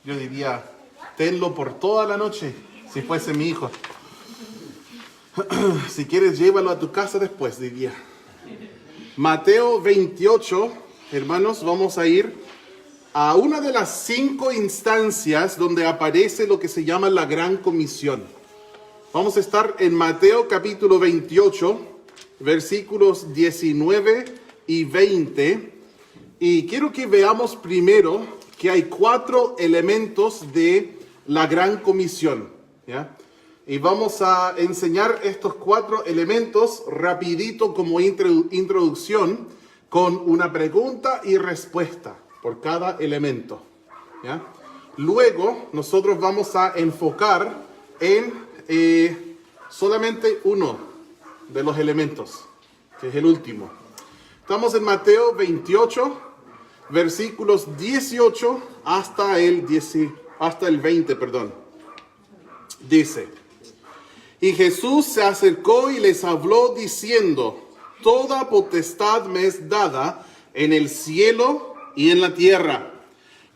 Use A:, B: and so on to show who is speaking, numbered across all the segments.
A: Yo diría, tenlo por toda la noche, si fuese mi hijo. Si quieres, llévalo a tu casa después, diría. Mateo 28, hermanos, vamos a ir a una de las 5 instancias donde aparece lo que se llama la Gran Comisión. Vamos a estar en Mateo capítulo 28, versículos 19 y 20. Y quiero que veamos primero que hay 4 elementos de la Gran Comisión, ¿ya? Y vamos a enseñar estos 4 elementos rapidito como introducción con una pregunta y respuesta por cada elemento, ¿ya? Luego nosotros vamos a enfocar en solamente uno de los elementos, que es el último. Estamos en Mateo 28, versículos 18 hasta el 20, Dice: Y Jesús se acercó y les habló diciendo: Toda potestad me es dada en el cielo y en la tierra.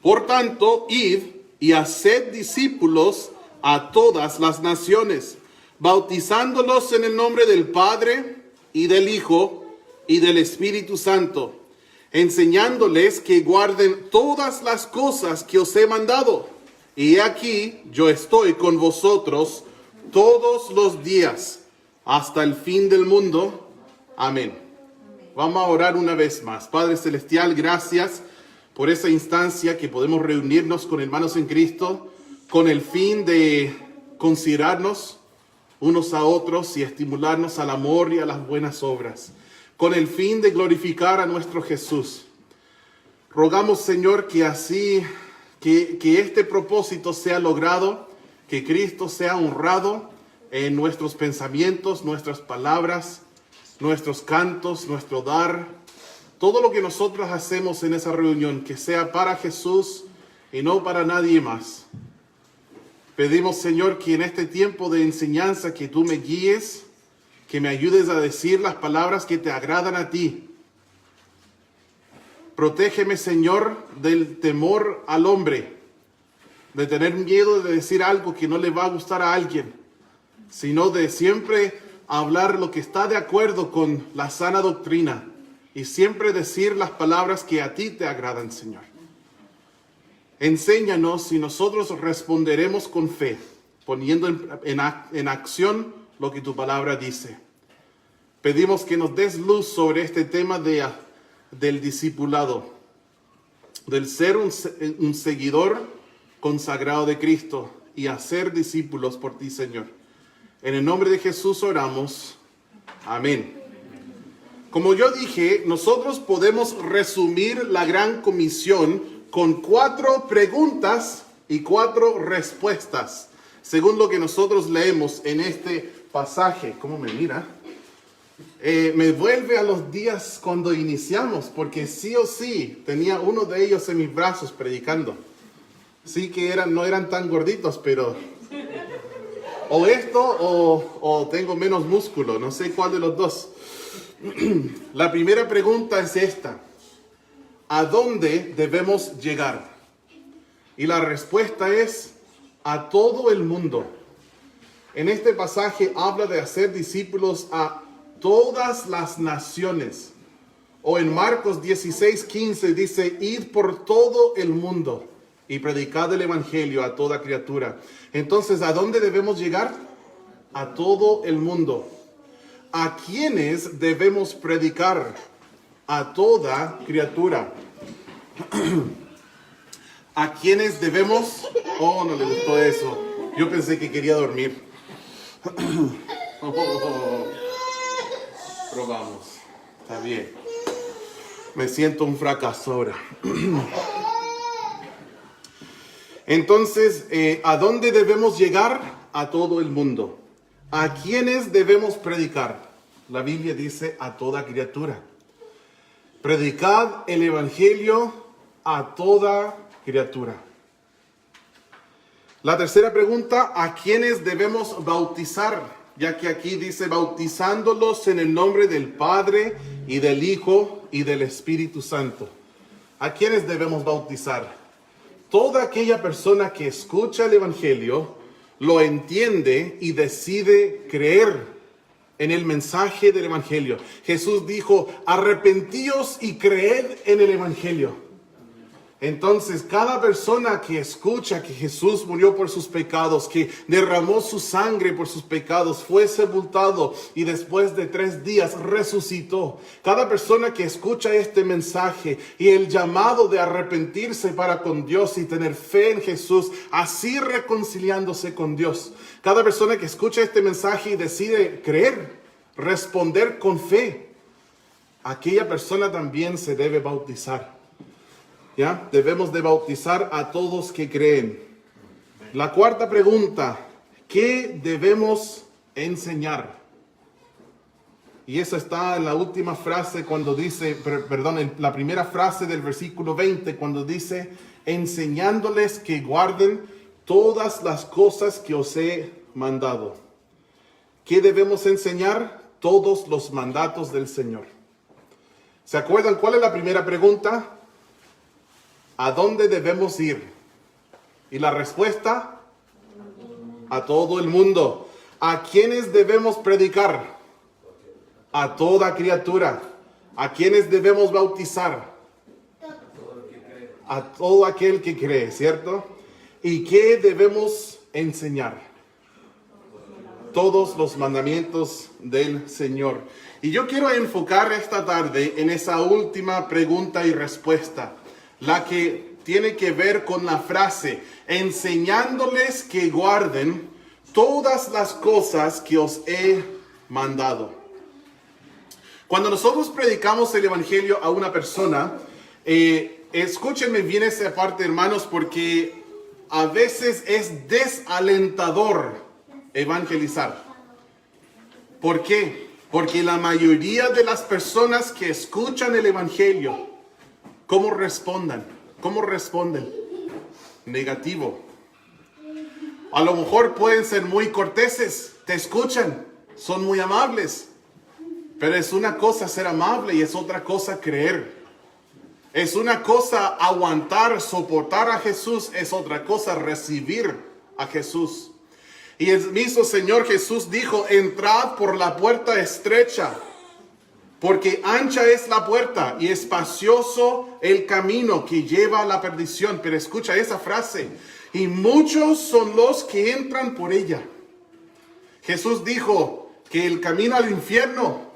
A: Por tanto, id y haced discípulos a todas las naciones, bautizándolos en el nombre del Padre y del Hijo y del Espíritu Santo, enseñándoles que guarden todas las cosas que os he mandado. Y he aquí, yo estoy con vosotros todos los días, hasta el fin del mundo. Amén. Vamos a orar una vez más. Padre Celestial, gracias por esa instancia que podemos reunirnos con hermanos en Cristo, con el fin de considerarnos unos a otros y estimularnos al amor y a las buenas obras, con el fin de glorificar a nuestro Jesús. Rogamos, Señor, que así, que este propósito sea logrado, que Cristo sea honrado en nuestros pensamientos, nuestras palabras, nuestros cantos, nuestro dar, todo lo que nosotros hacemos en esa reunión, que sea para Jesús y no para nadie más. Pedimos, Señor, que en este tiempo de enseñanza que tú me guíes, que me ayudes a decir las palabras que te agradan a ti. Protégeme, Señor, del temor al hombre, de tener miedo de decir algo que no le va a gustar a alguien, sino de siempre hablar lo que está de acuerdo con la sana doctrina y siempre decir las palabras que a ti te agradan, Señor. Enséñanos y nosotros responderemos con fe, poniendo en acción lo que tu palabra dice. Pedimos que nos des luz sobre este tema del discipulado, del ser un seguidor consagrado de Cristo y hacer discípulos por ti, Señor. En el nombre de Jesús oramos. Amén. Como yo dije, nosotros podemos resumir la Gran Comisión con 4 preguntas y 4 respuestas, según lo que nosotros leemos en este pasaje. ¿Cómo me mira? Me vuelve a los días cuando iniciamos, porque sí o sí tenía uno de ellos en mis brazos predicando. Sí que no eran tan gorditos, pero o esto o tengo menos músculo, no sé cuál de los dos. La primera pregunta es esta: ¿a dónde debemos llegar? Y la respuesta es: a todo el mundo. En este pasaje habla de hacer discípulos a todas las naciones. O en Marcos 16:15 dice: id por todo el mundo y predicad el evangelio a toda criatura. Entonces, ¿a dónde debemos llegar? A todo el mundo. ¿A quiénes debemos predicar? A toda criatura. ¿A quiénes debemos? Oh, no le gustó eso. Yo pensé que quería dormir. Probamos. Está bien. Me siento un fracaso ahora. Entonces, ¿a dónde debemos llegar? A todo el mundo. ¿A quiénes debemos predicar? La Biblia dice: a toda criatura. Predicad el evangelio a toda criatura. La tercera pregunta: ¿a quiénes debemos bautizar? Ya que aquí dice: bautizándolos en el nombre del Padre y del Hijo y del Espíritu Santo. ¿A quiénes debemos bautizar? Toda aquella persona que escucha el Evangelio lo entiende y decide creer en el mensaje del Evangelio. Jesús dijo, arrepentíos y creed en el Evangelio. Entonces, cada persona que escucha que Jesús murió por sus pecados, que derramó su sangre por sus pecados, fue sepultado y después de 3 días resucitó. Cada persona que escucha este mensaje y el llamado de arrepentirse para con Dios y tener fe en Jesús, así reconciliándose con Dios. Cada persona que escucha este mensaje y decide creer, responder con fe, aquella persona también se debe bautizar. ¿Ya? Debemos de bautizar a todos que creen. La cuarta pregunta, ¿qué debemos enseñar? Y eso está en la última frase cuando dice, en la primera frase del versículo 20, cuando dice, enseñándoles que guarden todas las cosas que os he mandado. ¿Qué debemos enseñar? Todos los mandatos del Señor. ¿Se acuerdan cuál es la primera pregunta? ¿A dónde debemos ir? Y la respuesta, a todo el mundo. ¿A quiénes debemos predicar? A toda criatura. ¿A quiénes debemos bautizar? A todo aquel que cree, ¿cierto? ¿Y qué debemos enseñar? Todos los mandamientos del Señor. Y yo quiero enfocar esta tarde en esa última pregunta y respuesta, la que tiene que ver con la frase, enseñándoles que guarden todas las cosas que os he mandado. Cuando nosotros predicamos el Evangelio a una persona, escúchenme bien esa parte, hermanos, porque a veces es desalentador evangelizar. ¿Por qué? Porque la mayoría de las personas que escuchan el Evangelio, ¿cómo responden? Negativo. A lo mejor pueden ser muy corteses, te escuchan, son muy amables. Pero es una cosa ser amable y es otra cosa creer. Es una cosa aguantar, soportar a Jesús, es otra cosa recibir a Jesús. Y el mismo Señor Jesús dijo, entrad por la puerta estrecha, porque ancha es la puerta y espacioso el camino que lleva a la perdición. Pero escucha esa frase, y muchos son los que entran por ella. Jesús dijo que el camino al infierno,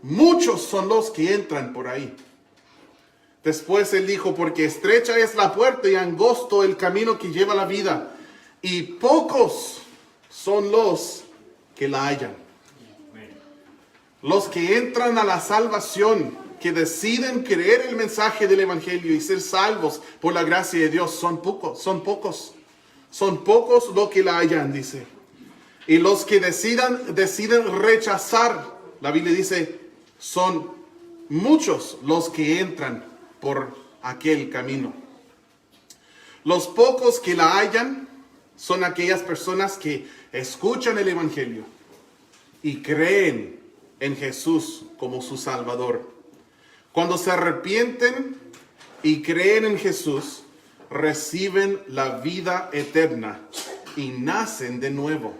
A: muchos son los que entran por ahí. Después él dijo, porque estrecha es la puerta y angosto el camino que lleva a la vida, y pocos son los que la hallan. Los que entran a la salvación, que deciden creer el mensaje del Evangelio y ser salvos por la gracia de Dios, son pocos. Son pocos los que la hallan, dice. Y los que deciden rechazar, la Biblia dice, son muchos los que entran por aquel camino. Los pocos que la hallan son aquellas personas que escuchan el Evangelio y creen en Jesús como su Salvador. Cuando se arrepienten y creen en Jesús, reciben la vida eterna y nacen de nuevo.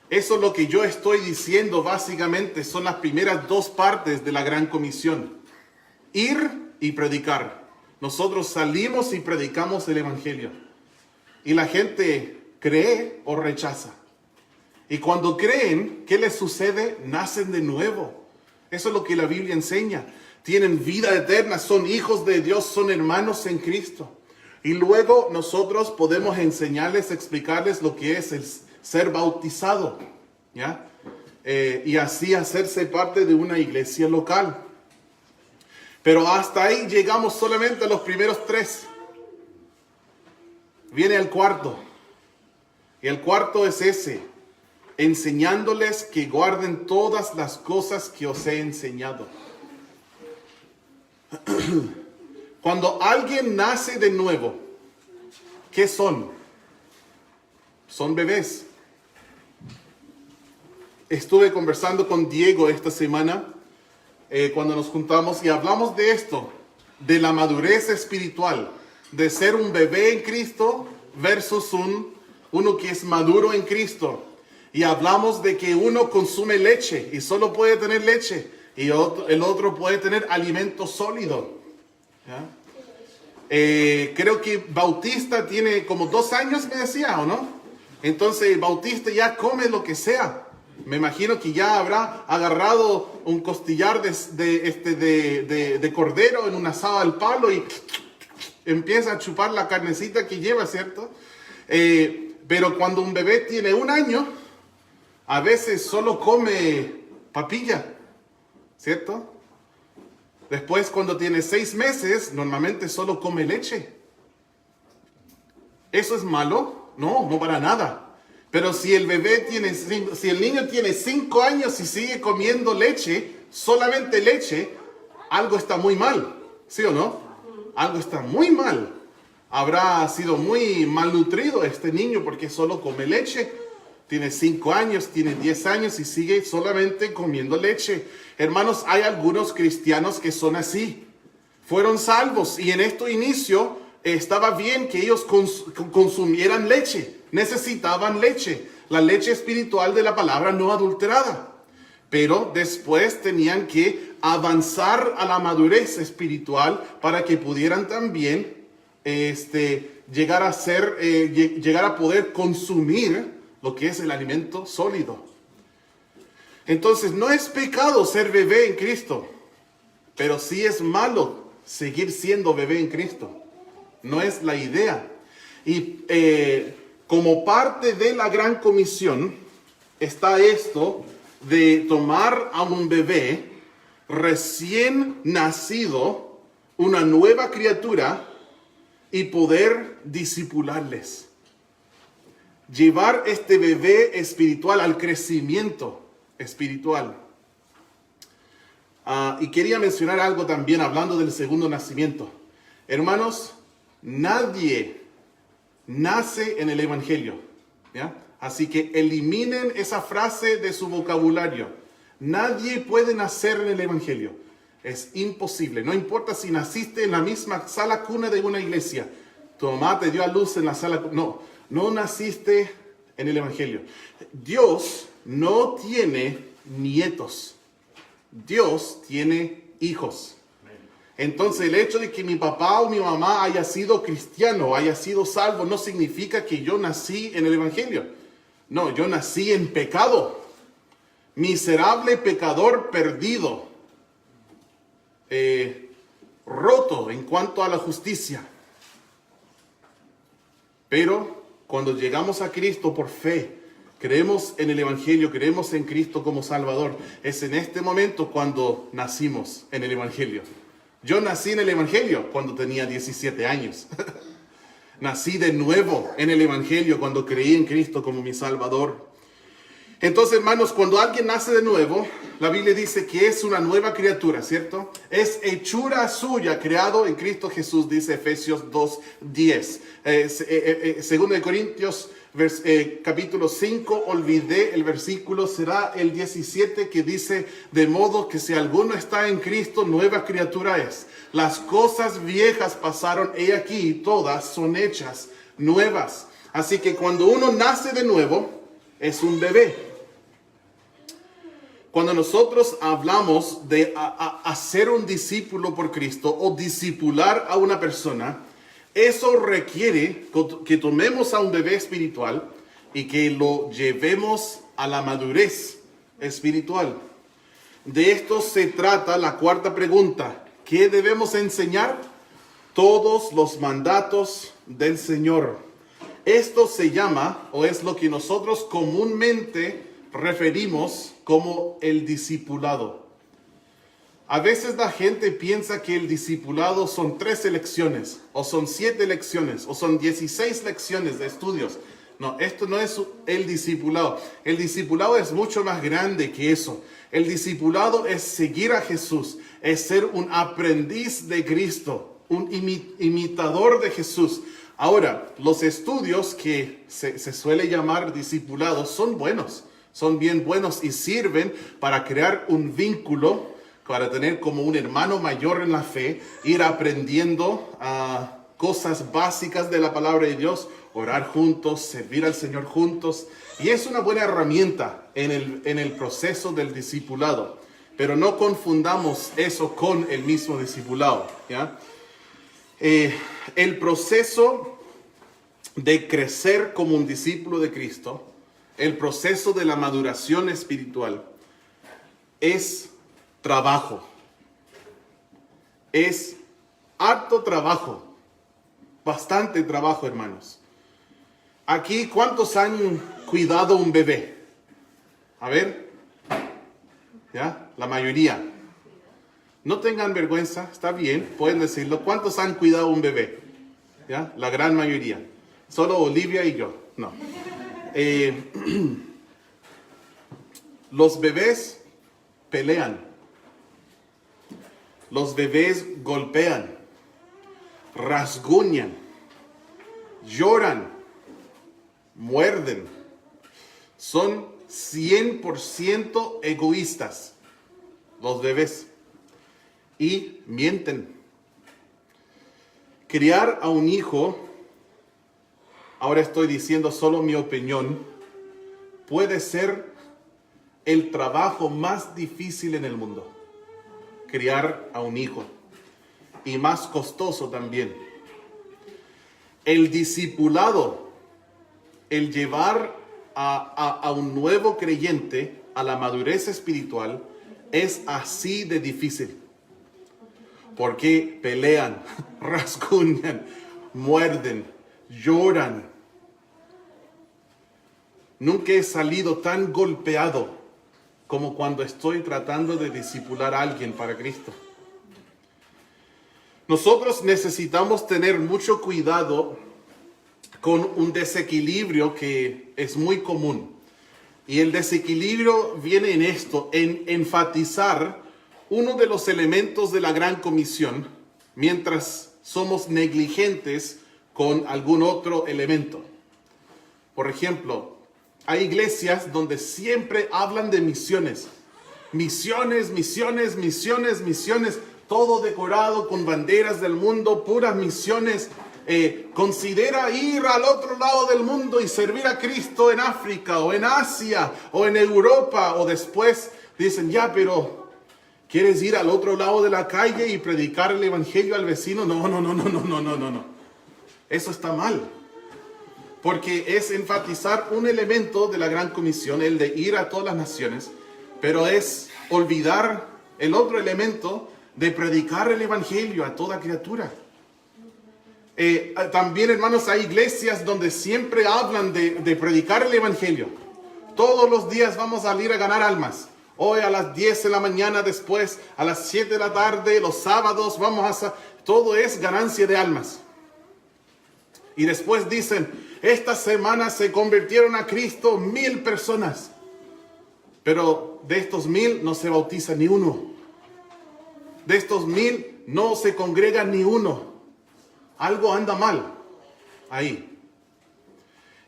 A: Eso es lo que yo estoy diciendo básicamente, son las primeras 2 partes de la Gran Comisión. Ir y predicar. Nosotros salimos y predicamos el Evangelio. Y la gente cree o rechaza. Y cuando creen, ¿qué les sucede? Nacen de nuevo. Eso es lo que la Biblia enseña. Tienen vida eterna, son hijos de Dios, son hermanos en Cristo. Y luego nosotros podemos enseñarles, explicarles lo que es el ser bautizado, ¿ya? Y así hacerse parte de una iglesia local. Pero hasta ahí llegamos solamente a los primeros 3. Viene el cuarto. Y el cuarto es ese. Enseñándoles que guarden todas las cosas que os he enseñado. Cuando alguien nace de nuevo, ¿qué son? Son bebés. Estuve conversando con Diego esta semana, cuando nos juntamos y hablamos de esto, de la madurez espiritual, de ser un bebé en Cristo versus uno que es maduro en Cristo. Y hablamos de que uno consume leche y solo puede tener leche, y el otro puede tener alimento sólido. ¿Ya? Creo que Bautista tiene como 2 años, me decía, ¿o no? Entonces Bautista ya come lo que sea. Me imagino que ya habrá agarrado un costillar de cordero en un asado al palo y empieza a chupar la carnecita que lleva, ¿cierto? Pero cuando un bebé tiene 1 año, a veces solo come papilla, ¿cierto? Después, cuando tiene 6 meses, normalmente solo come leche. ¿Eso es malo? No, no para nada. Pero si el niño tiene 5 años y sigue comiendo leche, solamente leche, algo está muy mal, ¿sí o no? Algo está muy mal. Habrá sido muy malnutrido este niño porque solo come leche. Tiene 5 años, tiene 10 años y sigue solamente comiendo leche. Hermanos, hay algunos cristianos que son así. Fueron salvos y en este inicio estaba bien que ellos consumieran leche. Necesitaban leche. La leche espiritual de la palabra no adulterada. Pero después tenían que avanzar a la madurez espiritual para que pudieran también llegar a poder consumir lo que es el alimento sólido. Entonces, no es pecado ser bebé en Cristo, pero sí es malo seguir siendo bebé en Cristo. No es la idea. Y como parte de la gran comisión está esto de tomar a un bebé recién nacido, una nueva criatura, y poder discipularles. Llevar este bebé espiritual al crecimiento espiritual. Y quería mencionar algo también hablando del segundo nacimiento. Hermanos, nadie nace en el Evangelio, ¿ya? Así que eliminen esa frase de su vocabulario. Nadie puede nacer en el Evangelio. Es imposible. No importa si naciste en la misma sala cuna de una iglesia. Tu mamá te dio a luz en la sala cuna. No naciste en el Evangelio. Dios no tiene nietos. Dios tiene hijos. Entonces el hecho de que mi papá o mi mamá haya sido cristiano, haya sido salvo, no significa que yo nací en el Evangelio. No, yo nací en pecado. Miserable pecador perdido. Roto en cuanto a la justicia. Pero cuando llegamos a Cristo por fe, creemos en el Evangelio, creemos en Cristo como Salvador, es en este momento cuando nacimos en el Evangelio. Yo nací en el Evangelio cuando tenía 17 años. Nací de nuevo en el Evangelio cuando creí en Cristo como mi Salvador. Entonces, hermanos, cuando alguien nace de nuevo, la Biblia dice que es una nueva criatura, ¿cierto? Es hechura suya, creado en Cristo Jesús, dice Efesios 2:10. Segundo de Corintios, capítulo 5, olvidé el versículo, será el 17, que dice: de modo que si alguno está en Cristo, nueva criatura es. Las cosas viejas pasaron, he aquí, todas son hechas nuevas. Así que cuando uno nace de nuevo, es un bebé. Cuando nosotros hablamos de hacer un discípulo por Cristo o discipular a una persona, eso requiere que tomemos a un bebé espiritual y que lo llevemos a la madurez espiritual. De esto se trata la cuarta pregunta. ¿Qué debemos enseñar? Todos los mandatos del Señor. Esto se llama, o es lo que nosotros comúnmente referimos como el discipulado. A veces la gente piensa que el discipulado son 13 lecciones, o son 7 lecciones, o son 16 lecciones de estudios. No, esto no es el discipulado. El discipulado es mucho más grande que eso. El discipulado es seguir a Jesús, es ser un aprendiz de Cristo, un imitador de Jesús. Ahora, los estudios que se suele llamar discipulados son buenos, son bien buenos y sirven para crear un vínculo, para tener como un hermano mayor en la fe, ir aprendiendo cosas básicas de la palabra de Dios, orar juntos, servir al Señor juntos. Y es una buena herramienta en el proceso del discipulado. Pero no confundamos eso con el mismo discipulado, ¿ya? El proceso de crecer como un discípulo de Cristo, el proceso de la maduración espiritual, es trabajo. Es harto trabajo. Bastante trabajo, hermanos. Aquí, ¿cuántos han cuidado un bebé? A ver. ¿Ya? La mayoría. No tengan vergüenza, está bien, pueden decirlo. ¿Cuántos han cuidado un bebé? ¿Ya? La gran mayoría. Solo Olivia y yo. No. Los bebés pelean. Los bebés golpean, rasguñan, lloran, muerden. Son 100% egoístas los bebés y mienten. Criar a un hijo, ahora estoy diciendo solo mi opinión, puede ser el trabajo más difícil en el mundo. Criar a un hijo, y más costoso también. El discipulado, el llevar a un nuevo creyente a la madurez espiritual, es así de difícil, porque pelean, rasguñan, muerden, lloran. Nunca he salido tan golpeado como cuando estoy tratando de discipular a alguien para Cristo. Nosotros necesitamos tener mucho cuidado con un desequilibrio que es muy común. Y el desequilibrio viene en esto, en enfatizar uno de los elementos de la Gran Comisión, mientras somos negligentes con algún otro elemento. Por ejemplo, hay iglesias donde siempre hablan de misiones. Misiones, misiones, misiones, misiones. Todo decorado con banderas del mundo, puras misiones. Considera ir al otro lado del mundo y servir a Cristo en África o en Asia o en Europa. O después dicen, ya, pero ¿quieres ir al otro lado de la calle y predicar el evangelio al vecino? No. Eso está mal. Porque es enfatizar un elemento de la Gran Comisión, el de ir a todas las naciones, pero es olvidar el otro elemento de predicar el evangelio a toda criatura. También, hermanos, hay iglesias donde siempre hablan de predicar el evangelio. Todos los días vamos a salir a ganar almas. Hoy a las 10 de la mañana, después a las 7 de la tarde, los sábados vamos a... Todo es ganancia de almas. Y después dicen, esta semana se convirtieron a Cristo 1000 personas. Pero de estos 1000 no se bautiza ni uno. De estos 1000 no se congrega ni uno. Algo anda mal ahí.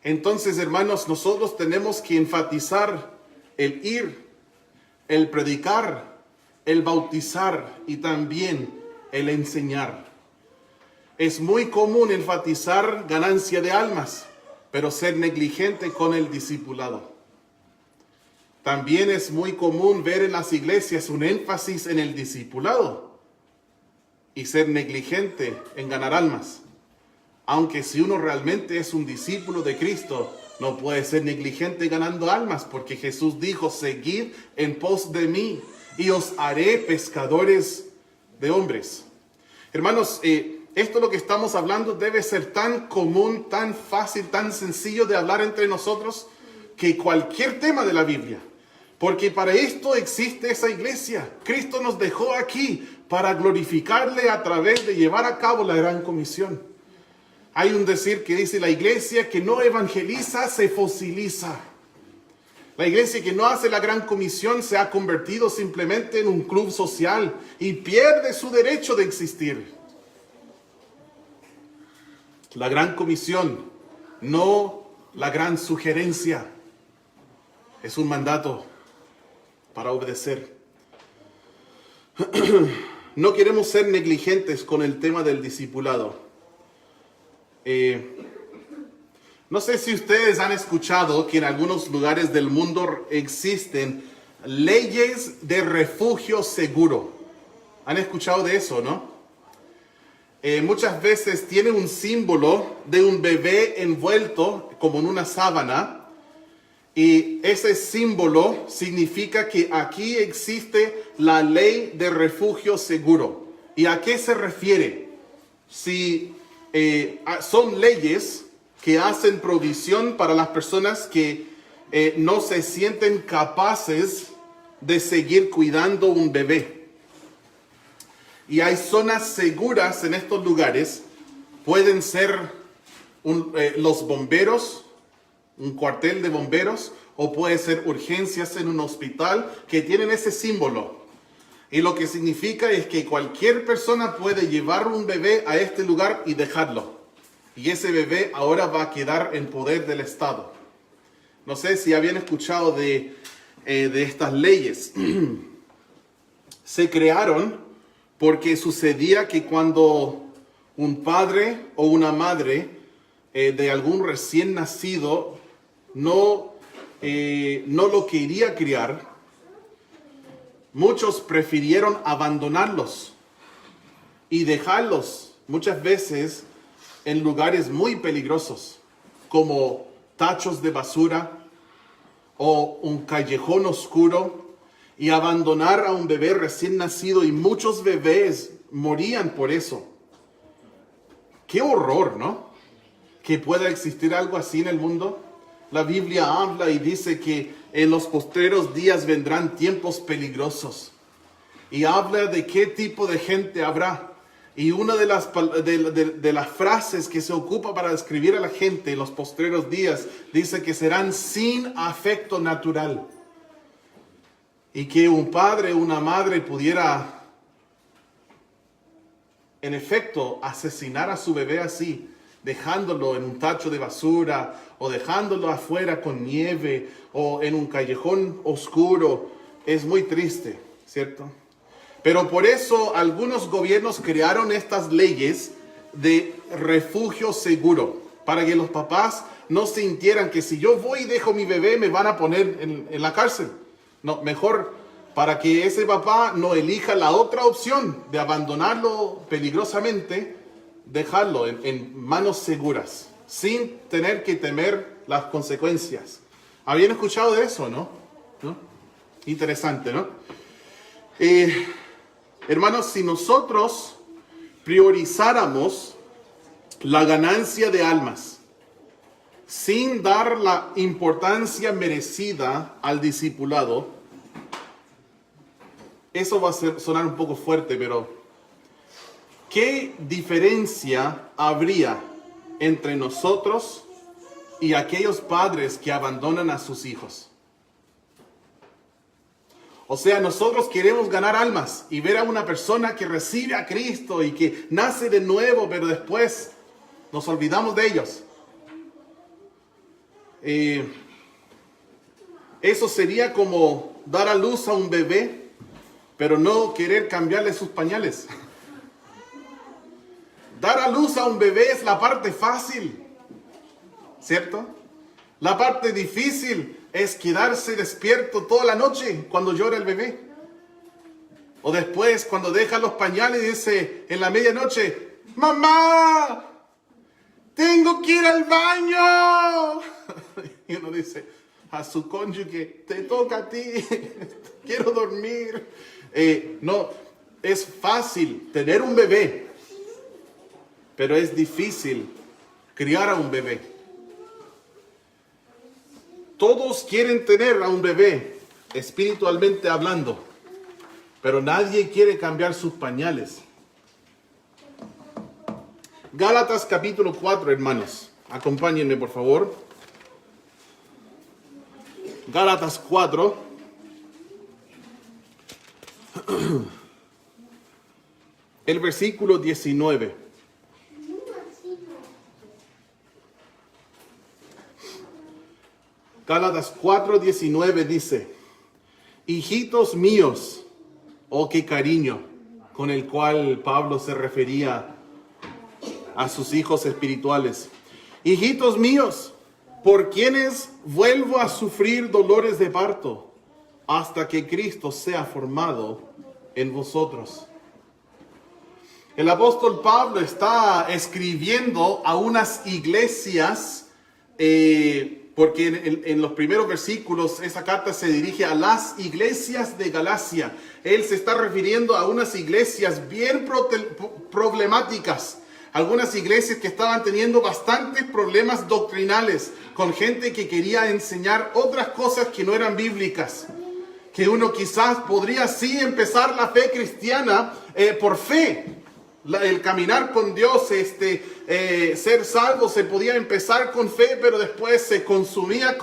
A: Entonces, hermanos, nosotros tenemos que enfatizar el ir, el predicar, el bautizar y también el enseñar. Es muy común enfatizar ganancia de almas, pero ser negligente con el discipulado. También es muy común ver en las iglesias un énfasis en el discipulado y ser negligente en ganar almas. Aunque si uno realmente es un discípulo de Cristo, no puede ser negligente ganando almas, porque Jesús dijo, seguid en pos de mí y os haré pescadores de hombres. Hermanos, esto lo que estamos hablando debe ser tan común, tan fácil, tan sencillo de hablar entre nosotros que cualquier tema de la Biblia. Porque para esto existe esa iglesia. Cristo nos dejó aquí para glorificarle a través de llevar a cabo la Gran Comisión. Hay un decir que dice, la iglesia que no evangeliza se fosiliza. La iglesia que no hace la Gran Comisión se ha convertido simplemente en un club social y pierde su derecho de existir. La Gran Comisión, no la gran sugerencia, es un mandato para obedecer. No queremos ser negligentes con el tema del discipulado. No sé si ustedes han escuchado que en algunos lugares del mundo existen leyes de refugio seguro. ¿Han escuchado de eso, no? Muchas veces tiene un símbolo de un bebé envuelto como en una sábana, y ese símbolo significa que aquí existe la ley de refugio seguro. ¿Y a qué se refiere? Si son leyes que hacen provisión para las personas que no se sienten capaces de seguir cuidando un bebé. Y hay zonas seguras en estos lugares. Pueden ser los bomberos, un cuartel de bomberos, o puede ser urgencias en un hospital que tienen ese símbolo. Y lo que significa es que cualquier persona puede llevar un bebé a este lugar y dejarlo. Y ese bebé ahora va a quedar en poder del Estado. No sé si habían escuchado de estas leyes. Se crearon porque sucedía que cuando un padre o una madre de algún recién nacido no lo quería criar, muchos prefirieron abandonarlos y dejarlos muchas veces en lugares muy peligrosos, como tachos de basura o un callejón oscuro, y abandonar a un bebé recién nacido, y muchos bebés morían por eso. ¡Qué horror!, ¿no? Que pueda existir algo así en el mundo. La Biblia habla y dice que en los postreros días vendrán tiempos peligrosos. Y habla de qué tipo de gente habrá. Y una de las frases que se ocupa para describir a la gente en los postreros días dice que serán sin afecto natural. Y que un padre o una madre pudiera, en efecto, asesinar a su bebé así, dejándolo en un tacho de basura, o dejándolo afuera con nieve, o en un callejón oscuro, es muy triste, ¿cierto? Pero por eso algunos gobiernos crearon estas leyes de refugio seguro, para que los papás no sintieran que si yo voy y dejo mi bebé me van a poner en la cárcel. No, mejor para que ese papá no elija la otra opción de abandonarlo peligrosamente, dejarlo en manos seguras, sin tener que temer las consecuencias. ¿Habían escuchado de eso, no? Interesante, ¿no? Hermanos, si nosotros priorizáramos la ganancia de almas sin dar la importancia merecida al discipulado, eso va a sonar un poco fuerte, pero ¿qué diferencia habría entre nosotros y aquellos padres que abandonan a sus hijos? O sea, nosotros queremos ganar almas y ver a una persona que recibe a Cristo y que nace de nuevo, pero después nos olvidamos de ellos. Eso sería como dar a luz a un bebé, pero no querer cambiarle sus pañales. Dar a luz a un bebé es la parte fácil, ¿cierto? La parte difícil es quedarse despierto toda la noche cuando llora el bebé. O después cuando deja los pañales y dice en la medianoche: ¡Mamá! ¡Tengo que ir al baño! Y uno dice a su cónyuge: te toca a ti, quiero dormir. No, es fácil tener un bebé, pero es difícil criar a un bebé. Todos quieren tener a un bebé, espiritualmente hablando, pero nadie quiere cambiar sus pañales. Gálatas capítulo 4, hermanos. Acompáñenme, por favor. Gálatas 4. El versículo 19. Gálatas 4:19 dice: hijitos míos, oh qué cariño con el cual Pablo se refería a sus hijos espirituales. Hijitos míos, por quienes vuelvo a sufrir dolores de parto, hasta que Cristo sea formado en vosotros. El apóstol Pablo está escribiendo a unas iglesias, porque en los primeros versículos esa carta se dirige a las iglesias de Galacia. Él se está refiriendo a unas iglesias bien problemáticas, algunas iglesias que estaban teniendo bastantes problemas doctrinales, con gente que quería enseñar otras cosas que no eran bíblicas. Que uno quizás podría sí empezar la fe cristiana por fe. El caminar con Dios, ser salvo, se podía empezar con fe, pero después se consumía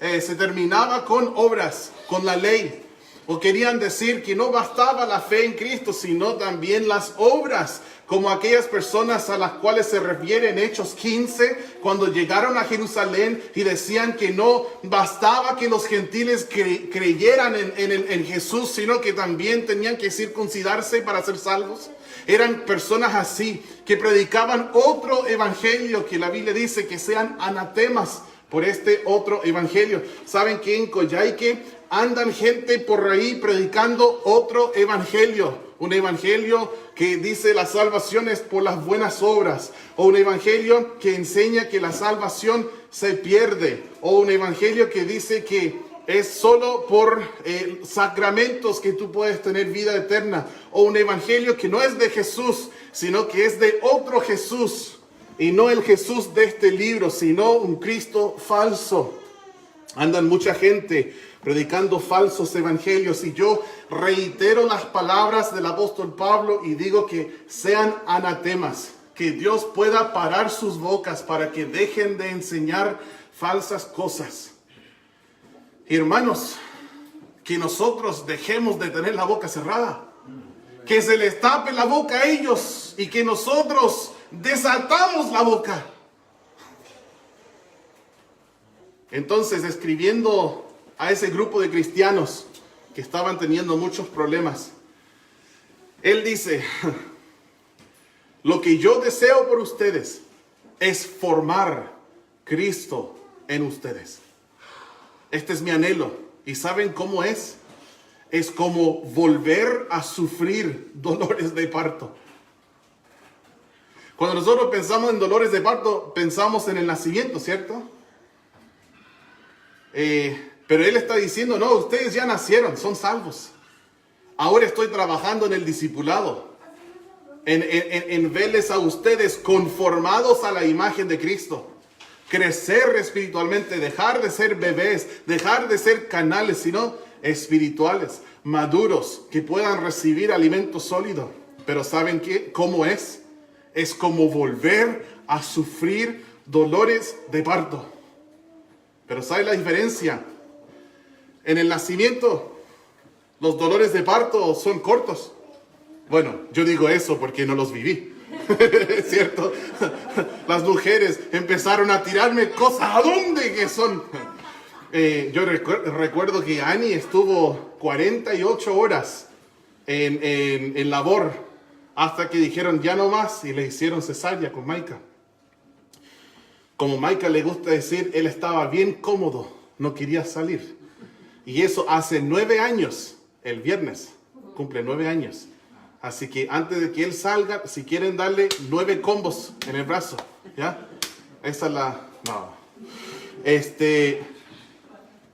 A: se terminaba con obras, con la ley. O querían decir que no bastaba la fe en Cristo, sino también las obras, como aquellas personas a las cuales se refiere en Hechos 15, cuando llegaron a Jerusalén y decían que no bastaba que los gentiles creyeran en Jesús, sino que también tenían que circuncidarse para ser salvos. Eran personas así, que predicaban otro evangelio, que la Biblia dice que sean anatemas por este otro evangelio. ¿Saben que en Coyhaique andan gente por ahí predicando otro evangelio? Un evangelio que dice la salvación es por las buenas obras, o un evangelio que enseña que la salvación se pierde, o un evangelio que dice que es solo por sacramentos que tú puedes tener vida eterna, o un evangelio que no es de Jesús, sino que es de otro Jesús, y no el Jesús de este libro, sino un Cristo falso. Andan mucha gente predicando falsos evangelios, y yo reitero las palabras del apóstol Pablo y digo que sean anatemas, que Dios pueda parar sus bocas para que dejen de enseñar falsas cosas. Hermanos, que nosotros dejemos de tener la boca cerrada, que se les tape la boca a ellos y que nosotros desatamos la boca. Entonces, escribiendo a ese grupo de cristianos que estaban teniendo muchos problemas, él dice: lo que yo deseo por ustedes es formar Cristo en ustedes. Este es mi anhelo. ¿Y saben cómo es? Es como volver a sufrir dolores de parto. Cuando nosotros pensamos en dolores de parto, pensamos en el nacimiento, ¿cierto? Pero él está diciendo: no, ustedes ya nacieron, son salvos. Ahora estoy trabajando en el discipulado, en verles a ustedes conformados a la imagen de Cristo. Crecer espiritualmente, dejar de ser bebés, dejar de ser canales, sino espirituales, maduros, que puedan recibir alimento sólido. Pero ¿saben qué? ¿Cómo es? Es como volver a sufrir dolores de parto. Pero ¿sabe la diferencia? En el nacimiento, los dolores de parto son cortos. Bueno, yo digo eso porque no los viví. ¿Cierto? Las mujeres empezaron a tirarme cosas. ¿A dónde que son? Yo recuerdo que Annie estuvo 48 horas en labor hasta que dijeron ya no más y le hicieron cesárea con Maika. Como Maika le gusta decir, él estaba bien cómodo, no quería salir. Y eso hace 9 años, el viernes, cumple 9 años. Así que antes de que él salga, si quieren darle 9 combos en el brazo, ¿ya? Esa es la... No.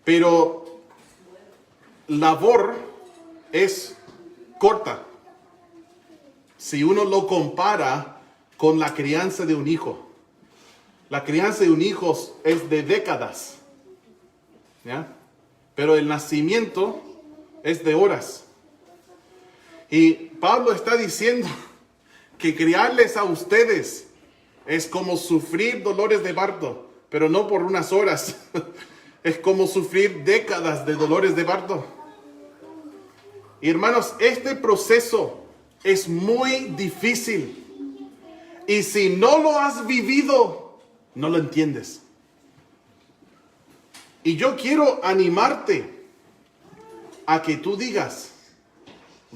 A: Pero labor es corta. Si uno lo compara con la crianza de un hijo. La crianza de un hijo es de décadas, ¿ya? Pero el nacimiento es de horas. Y Pablo está diciendo que criarles a ustedes es como sufrir dolores de parto, pero no por unas horas. Es como sufrir décadas de dolores de parto. Y hermanos, este proceso es muy difícil. Y si no lo has vivido, no lo entiendes. Y yo quiero animarte a que tú digas: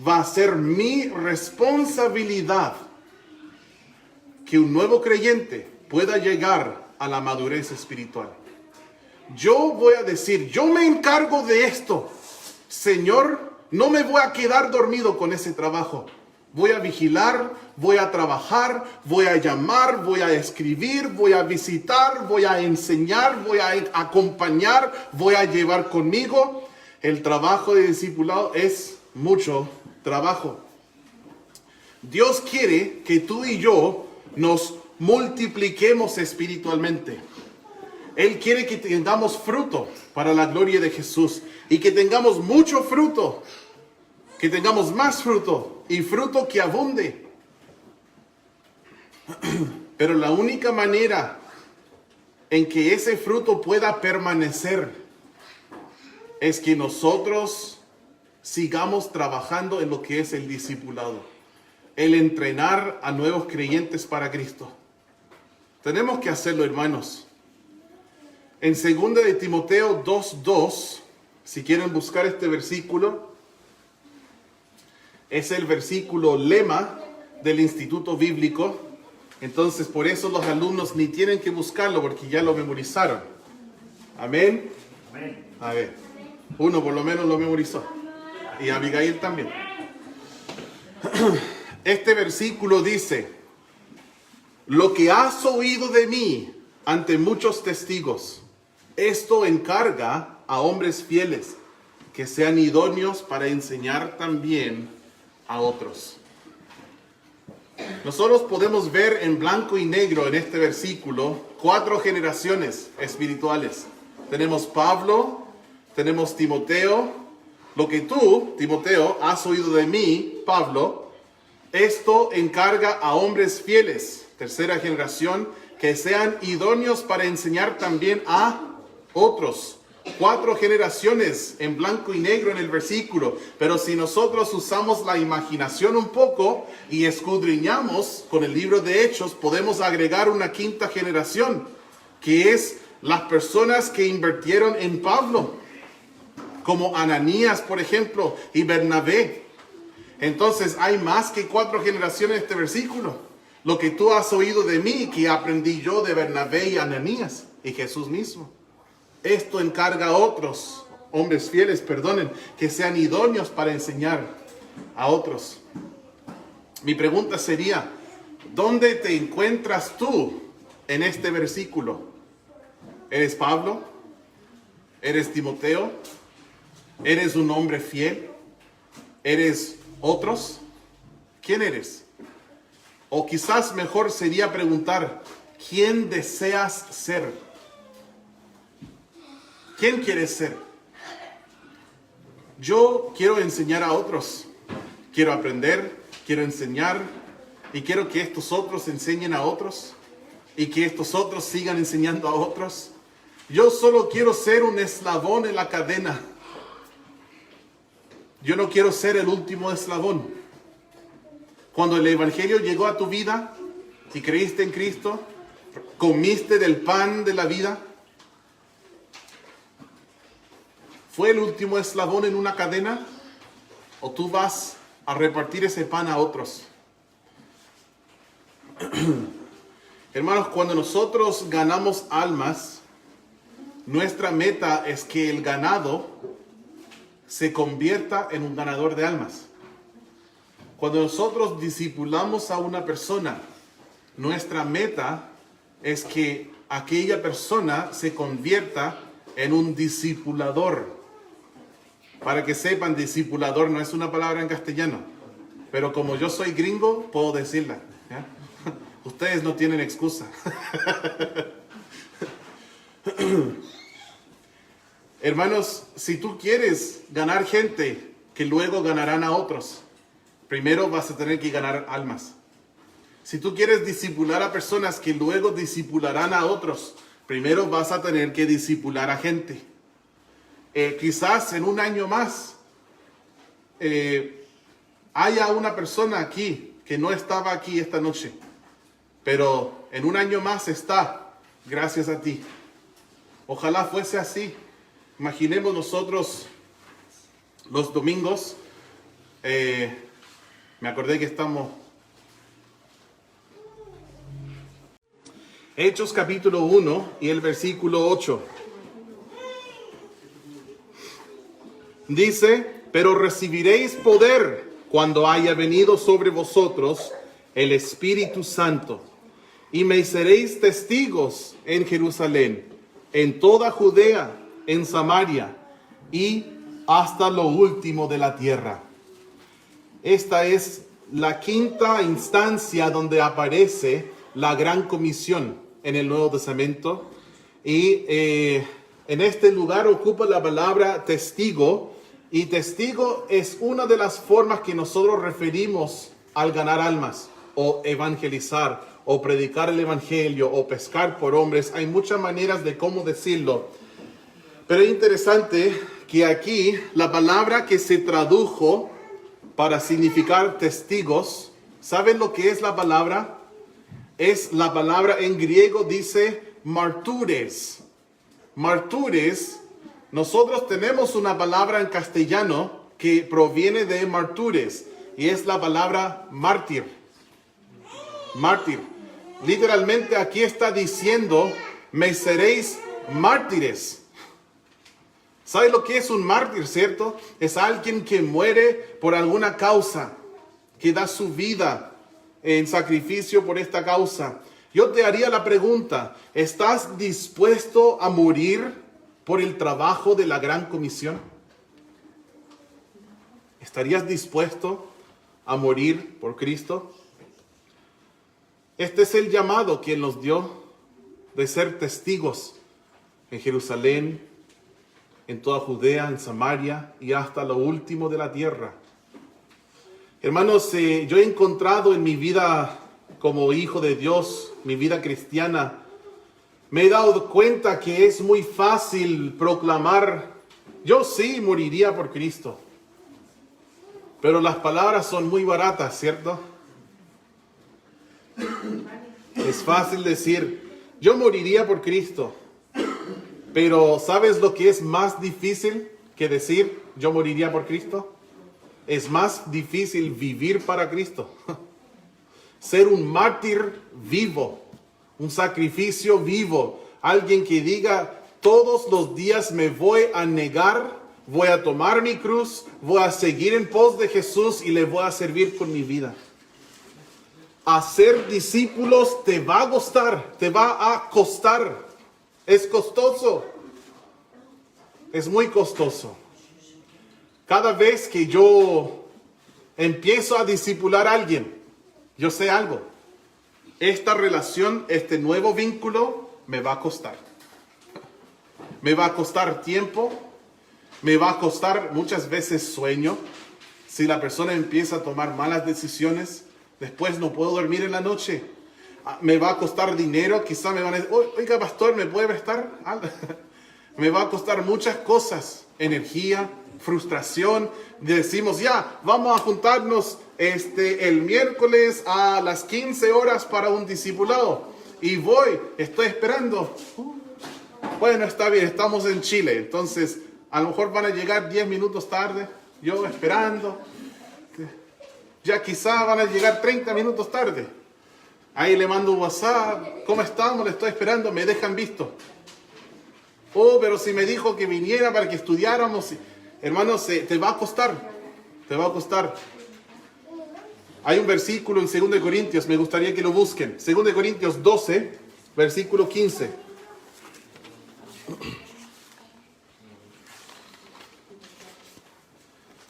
A: va a ser mi responsabilidad que un nuevo creyente pueda llegar a la madurez espiritual. Yo voy a decir, yo me encargo de esto. Señor, no me voy a quedar dormido con ese trabajo. Voy a vigilar, voy a trabajar, voy a llamar, voy a escribir, voy a visitar, voy a enseñar, voy a acompañar, voy a llevar conmigo. El trabajo de discipulado es mucho trabajo. Dios quiere que tú y yo nos multipliquemos espiritualmente. Él quiere que tengamos fruto para la gloria de Jesús y que tengamos mucho fruto, que tengamos más fruto y fruto que abunde. Pero la única manera en que ese fruto pueda permanecer es que nosotros sigamos trabajando en lo que es el discipulado, el entrenar a nuevos creyentes para Cristo. Tenemos que hacerlo, hermanos. En 2 de Timoteo 2:2, si quieren buscar este versículo, es el versículo lema del Instituto Bíblico. Entonces, por eso los alumnos ni tienen que buscarlo porque ya lo memorizaron. Amén.
B: Amén.
A: A ver, uno por lo menos lo memorizó. Y Abigail también. Este versículo dice: lo que has oído de mí ante muchos testigos, esto encarga a hombres fieles que sean idóneos para enseñar también a otros. Nosotros podemos ver en blanco y negro en este versículo 4 generaciones espirituales. Tenemos Pablo, tenemos Timoteo. Lo que tú, Timoteo, has oído de mí, Pablo, esto encarga a hombres fieles, tercera generación, que sean idóneos para enseñar también a otros. 4 generaciones en blanco y negro en el versículo. Pero si nosotros usamos la imaginación un poco y escudriñamos con el libro de Hechos, podemos agregar una 5ª generación, que es las personas que invirtieron en Pablo, como Ananías, por ejemplo, y Bernabé. Entonces hay más que 4 generaciones en este versículo. Lo que tú has oído de mí, que aprendí yo de Bernabé y Ananías y Jesús mismo. Esto encarga a otros, hombres fieles, que sean idóneos para enseñar a otros. Mi pregunta sería, ¿dónde te encuentras tú en este versículo? ¿Eres Pablo? ¿Eres Timoteo? ¿Eres un hombre fiel? ¿Eres otros? ¿Quién eres? O quizás mejor sería preguntar, ¿quién deseas ser? ¿Quién quieres ser? Yo quiero enseñar a otros. Quiero aprender, quiero enseñar y quiero que estos otros enseñen a otros y que estos otros sigan enseñando a otros. Yo solo quiero ser un eslabón en la cadena. Yo no quiero ser el último eslabón. Cuando el Evangelio llegó a tu vida y creíste en Cristo, comiste del pan de la vida, ¿fue el último eslabón en una cadena? ¿O tú vas a repartir ese pan a otros? Hermanos, cuando nosotros ganamos almas, nuestra meta es que el ganado se convierta en un ganador de almas. Cuando nosotros discipulamos a una persona, nuestra meta es que aquella persona se convierta en un discipulador. Para que sepan, discipulador no es una palabra en castellano, pero como yo soy gringo, puedo decirla, ¿ya? Ustedes no tienen excusa. Hermanos, si tú quieres ganar gente que luego ganarán a otros, primero vas a tener que ganar almas. Si tú quieres discipular a personas que luego discipularán a otros, primero vas a tener que discipular a gente. Quizás en un año más haya una persona aquí que no estaba aquí esta noche, pero en un año más está, gracias a ti. Ojalá fuese así. Imaginemos nosotros los domingos, me acordé que estamos Hechos capítulo 1 y el versículo 8. Dice, pero recibiréis poder cuando haya venido sobre vosotros el Espíritu Santo, y me seréis testigos en Jerusalén, en toda Judea, en Samaria y hasta lo último de la tierra. Esta es la quinta instancia donde aparece la gran comisión en el Nuevo Testamento, y en este lugar ocupa la palabra testigo, y testigo es una de las formas que nosotros referimos al ganar almas, o evangelizar, o predicar el evangelio, o pescar por hombres. Hay muchas maneras de cómo decirlo, pero es interesante que aquí la palabra que se tradujo para significar testigos, ¿saben lo que es la palabra? Es la palabra en griego, dice martures. Martures, nosotros tenemos una palabra en castellano que proviene de martures, y es la palabra mártir. Mártir. Literalmente aquí está diciendo, me seréis mártires. ¿Sabe lo que es un mártir, cierto? Es alguien que muere por alguna causa, que da su vida en sacrificio por esta causa. Yo te haría la pregunta, ¿estás dispuesto a morir por el trabajo de la gran comisión? ¿Estarías dispuesto a morir por Cristo? Este es el llamado que Él nos dio de ser testigos en Jerusalén, en toda Judea, en Samaria y hasta lo último de la tierra. Hermanos, yo he encontrado en mi vida como hijo de Dios, mi vida cristiana, me he dado cuenta que es muy fácil proclamar, yo sí moriría por Cristo. Pero las palabras son muy baratas, ¿cierto? Es fácil decir, yo moriría por Cristo. Pero ¿sabes lo que es más difícil que decir, yo moriría por Cristo? Es más difícil vivir para Cristo. Ser un mártir vivo, un sacrificio vivo. Alguien que diga, todos los días me voy a negar, voy a tomar mi cruz, voy a seguir en pos de Jesús y le voy a servir con mi vida. Hacer discípulos te va a costar, te va a costar. Es costoso. Es muy costoso. Cada vez que yo empiezo a discipular a alguien, yo sé algo. Esta relación, este nuevo vínculo, me va a costar. Me va a costar tiempo. Me va a costar muchas veces sueño. Si la persona empieza a tomar malas decisiones, después no puedo dormir en la noche. Me va a costar dinero. Quizá me van a decir, oiga pastor, ¿me puede prestar? Me va a costar muchas cosas. Energía, frustración. Decimos, ya, vamos a juntarnos el miércoles a las 15 horas para un discipulado. Y voy, estoy esperando. Bueno, está bien, estamos en Chile. Entonces, a lo mejor van a llegar 10 minutos tarde. Yo esperando. Ya quizá van a llegar 30 minutos tarde. Ahí le mando un WhatsApp. ¿Cómo estamos? Le estoy esperando. Me dejan visto. Oh, pero si me dijo que viniera para que estudiáramos. Hermanos, te va a costar. Te va a costar. Hay un versículo en 2 Corintios. Me gustaría que lo busquen. 2 Corintios 12, versículo 15.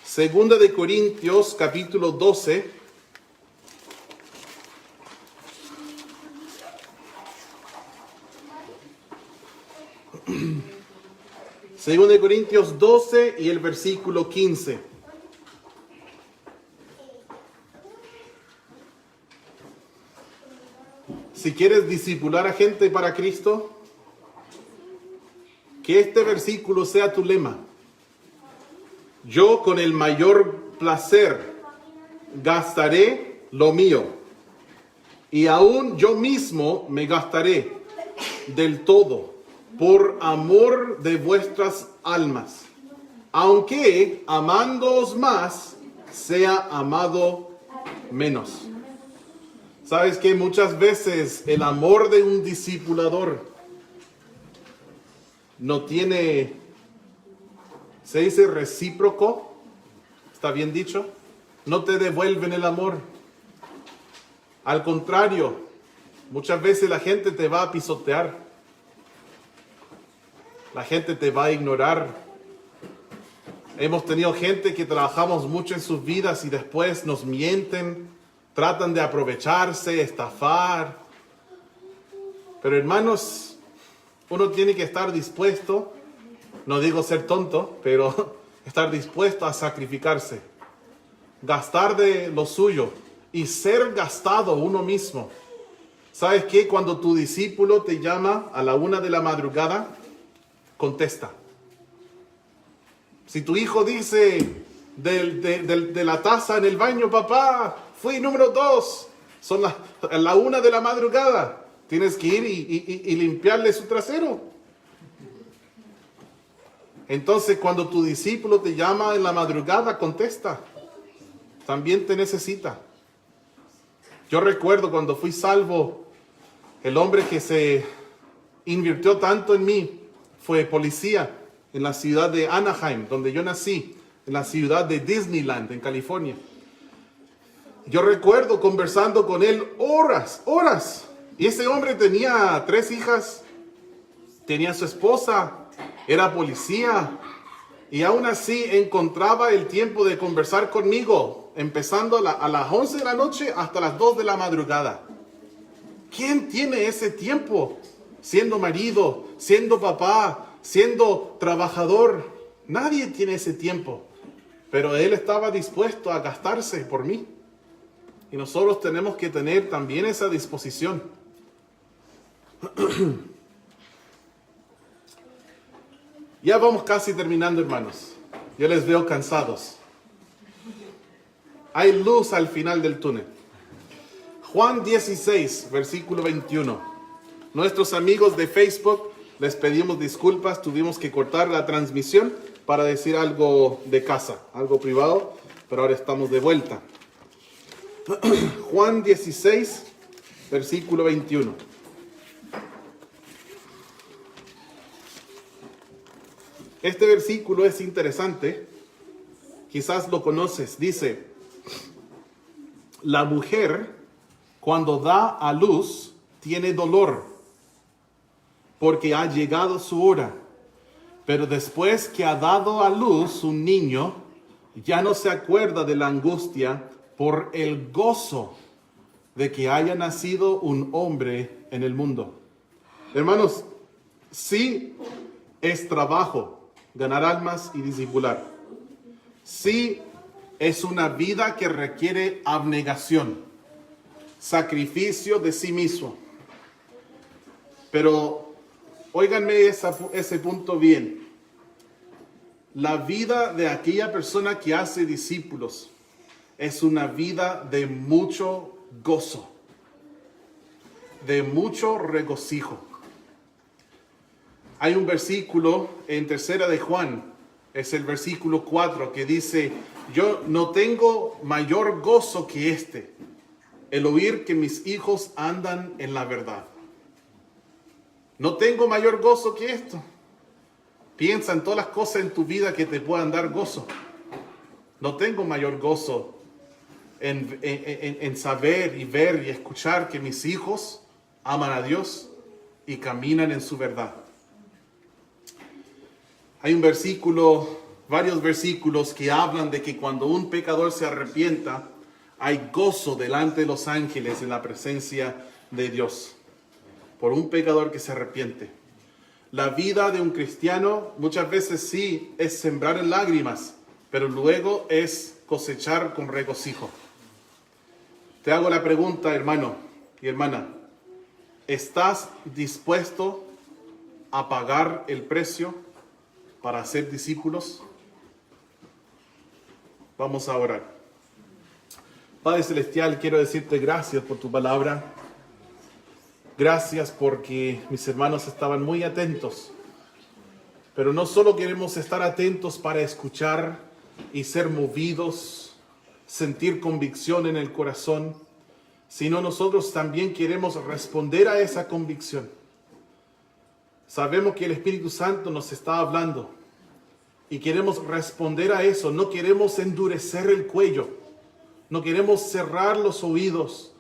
A: Segunda de Corintios, capítulo 12. Segunda de Corintios 12 y el versículo 15. Si quieres discipular a gente para Cristo, que este versículo sea tu lema. Yo con el mayor placer gastaré lo mío, y aún yo mismo me gastaré del todo por amor de vuestras almas, aunque amándoos más sea amado menos. ¿Sabes que muchas veces el amor de un discipulador no tiene, se dice recíproco? ¿Está bien dicho? No te devuelven el amor. Al contrario, muchas veces la gente te va a pisotear. La gente te va a ignorar. Hemos tenido gente que trabajamos mucho en sus vidas y después nos mienten, tratan de aprovecharse, estafar. Pero hermanos, uno tiene que estar dispuesto, no digo ser tonto, pero estar dispuesto a sacrificarse, gastar de lo suyo y ser gastado uno mismo. ¿Sabes qué? Cuando tu discípulo te llama a la 1 de la madrugada, contesta. Si tu hijo dice de la taza en el baño, papá, fui número 2, son la 1 de la madrugada, tienes que ir y limpiarle su trasero. Entonces, cuando tu discípulo te llama en la madrugada, contesta. También te necesita. Yo recuerdo cuando fui salvo, el hombre que se invirtió tanto en mí fue policía en la ciudad de Anaheim, donde yo nací, en la ciudad de Disneyland, en California. Yo recuerdo conversando con él horas. Y ese hombre tenía 3 hijas, tenía su esposa, era policía, y aún así encontraba el tiempo de conversar conmigo, empezando a las 11 de la noche hasta las 2 de la madrugada. ¿Quién tiene ese tiempo? Siendo marido, siendo papá, siendo trabajador. Nadie tiene ese tiempo. Pero él estaba dispuesto a gastarse por mí. Y nosotros tenemos que tener también esa disposición. Ya vamos casi terminando, hermanos. Yo les veo cansados. Hay luz al final del túnel. Juan 16, versículo 21. Nuestros amigos de Facebook, les pedimos disculpas. Tuvimos que cortar la transmisión para decir algo de casa, algo privado. Pero ahora estamos de vuelta. Juan 16, versículo 21. Este versículo es interesante. Quizás lo conoces. Dice: la mujer, cuando da a luz, tiene dolor, porque ha llegado su hora. Pero después que ha dado a luz un niño, ya no se acuerda de la angustia por el gozo de que haya nacido un hombre en el mundo. Hermanos, sí es trabajo ganar almas y discipular. Sí es una vida que requiere abnegación, sacrificio de sí mismo. Pero óiganme ese punto bien. La vida de aquella persona que hace discípulos es una vida de mucho gozo, de mucho regocijo. Hay un versículo en 3 de Juan, es el versículo 4, que dice: yo no tengo mayor gozo que este, el oír que mis hijos andan en la verdad. No tengo mayor gozo que esto. Piensa en todas las cosas en tu vida que te puedan dar gozo. No tengo mayor gozo en saber y ver y escuchar que mis hijos aman a Dios y caminan en su verdad. Hay un versículo, varios versículos que hablan de que cuando un pecador se arrepienta, hay gozo delante de los ángeles en la presencia de Dios. Por un pecador que se arrepiente. La vida de un cristiano muchas veces sí es sembrar en lágrimas, pero luego es cosechar con regocijo. Te hago la pregunta, hermano y hermana. ¿Estás dispuesto a pagar el precio para ser discípulos? Vamos a orar. Padre Celestial, quiero decirte gracias por tu palabra. Gracias porque mis hermanos estaban muy atentos. Pero no solo queremos estar atentos para escuchar y ser movidos, sentir convicción en el corazón, sino nosotros también queremos responder a esa convicción. Sabemos que el Espíritu Santo nos está hablando y queremos responder a eso. No queremos endurecer el cuello, no queremos cerrar los oídos,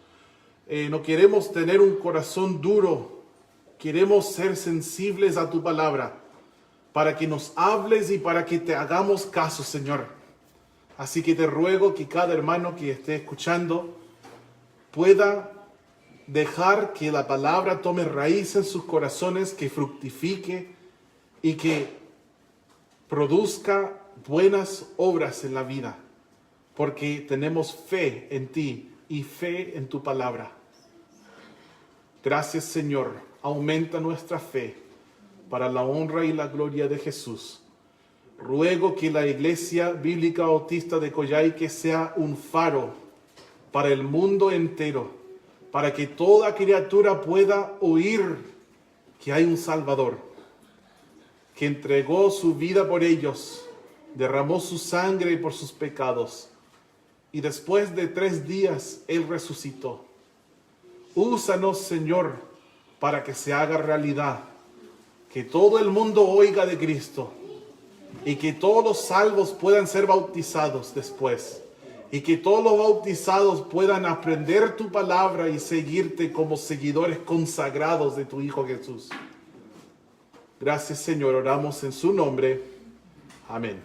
A: no queremos tener un corazón duro. Queremos ser sensibles a tu palabra para que nos hables y para que te hagamos caso, Señor. Así que te ruego que cada hermano que esté escuchando pueda dejar que la palabra tome raíz en sus corazones, que fructifique y que produzca buenas obras en la vida, porque tenemos fe en ti y fe en tu palabra. Gracias, Señor. Aumenta nuestra fe para la honra y la gloria de Jesús. Ruego que la Iglesia Bíblica Bautista de Coyhaique sea un faro para el mundo entero, para que toda criatura pueda oír que hay un Salvador, que entregó su vida por ellos, derramó su sangre por sus pecados, y después de 3 días Él resucitó. Úsanos, Señor, para que se haga realidad, que todo el mundo oiga de Cristo, y que todos los salvos puedan ser bautizados después, y que todos los bautizados puedan aprender tu palabra y seguirte como seguidores consagrados de tu Hijo Jesús. Gracias, Señor, oramos en su nombre. Amén.